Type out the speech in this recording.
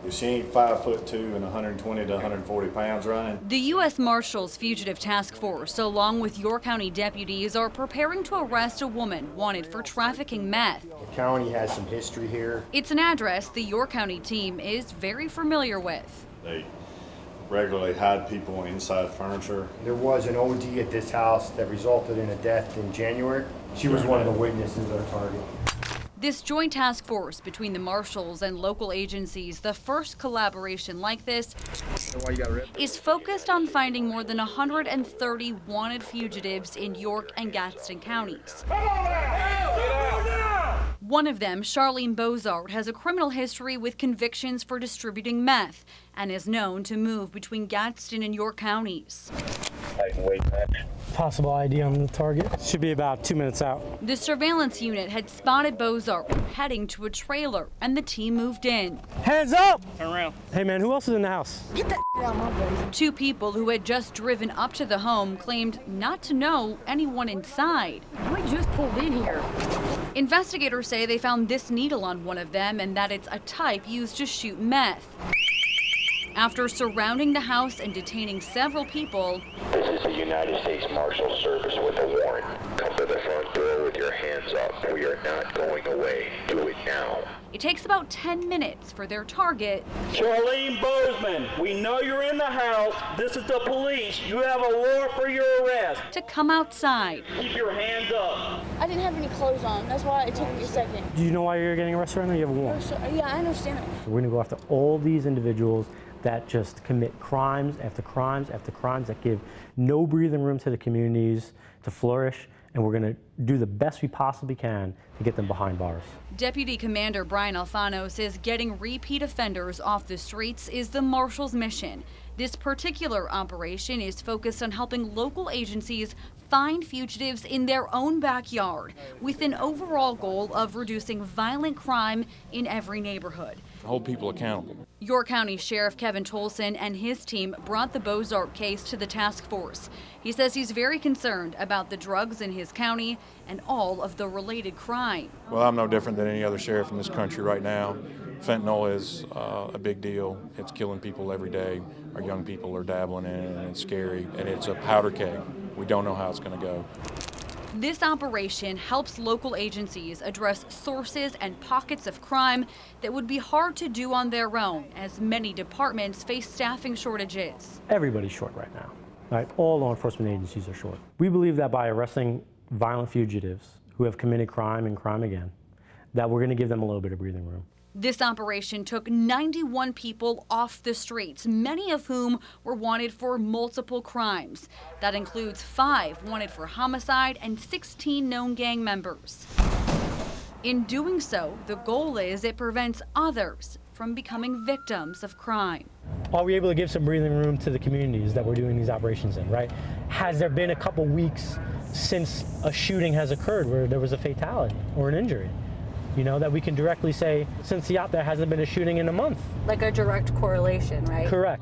If she ain't 5'2" and 120 to 140 pounds running. The U.S. Marshals Fugitive Task Force, along with York County deputies, are preparing to arrest a woman wanted for trafficking meth. The county has some history here. It's an address the York County team is very familiar with. They regularly hide people inside furniture. There was an OD at this house that resulted in a death in January. She was one of the witnesses of the target. This joint task force between the Marshals and local agencies, the first collaboration like this, is focused on finding more than 130 wanted fugitives in York and Gadsden counties. One of them, Charlene Bozard, has a criminal history with convictions for distributing meth and is known to move between Gadsden and York counties. Possible ID on the target. Should be about 2 minutes out. The surveillance unit had spotted Bozard heading to a trailer, and the team moved in. Hands up! Turn around. Hey man, who else is in the house? Get that out of my face. Two people who had just driven up to the home claimed not to know anyone inside. We just pulled in here. Investigators say they found this needle on one of them and that it's a type used to shoot meth. After surrounding the house and detaining several people, This is a United States Marshals Service with a warrant. Come to the front door with your hands up. We are not going away. Do it now. it takes about 10 minutes for their target Charlene Bozeman, we know you're in the house. This is the police. You have a warrant for your arrest. to come outside. Keep your hands up. I didn't have any clothes on. That's why it took me a second. Do you know why you're getting arrested right now? You have a warrant. So, yeah, I understand that. We're gonna go after all these individuals that just commit crimes after crimes after crimes that give no breathing room to the communities to flourish, and we're gonna do the best we possibly can to get them behind bars. Deputy Commander Brian Alfano says getting repeat offenders off the streets is the Marshals' mission. This particular operation is focused on helping local agencies find fugitives in their own backyard, with an overall goal of reducing violent crime in every neighborhood. Hold people accountable. York County Sheriff Kevin Tolson and his team brought the Bozart case to the task force. He says he's very concerned about the drugs in his county and all of the related crime. Well, I'm no different than any other sheriff in this country right now. Fentanyl is a big deal. It's killing people every day. Our young people are dabbling in it, and it's scary, and it's a powder keg. We don't know how it's going to go. This operation helps local agencies address sources and pockets of crime that would be hard to do on their own, as many departments face staffing shortages. Everybody's short right now. Right? All law enforcement agencies are short. We believe that by arresting violent fugitives who have committed crime and crime again, that we're going to give them a little bit of breathing room. This operation took 91 people off the streets, many of whom were wanted for multiple crimes. That includes 5 wanted for homicide and 16 known gang members. In doing so, the goal is it prevents others from becoming victims of crime. Are we able to give some breathing room to the communities that we're doing these operations in, right? Has there been a couple weeks since a shooting has occurred where there was a fatality or an injury? You know, that we can directly say, since the op, there hasn't been a shooting in a month. Like a direct correlation, right? Correct.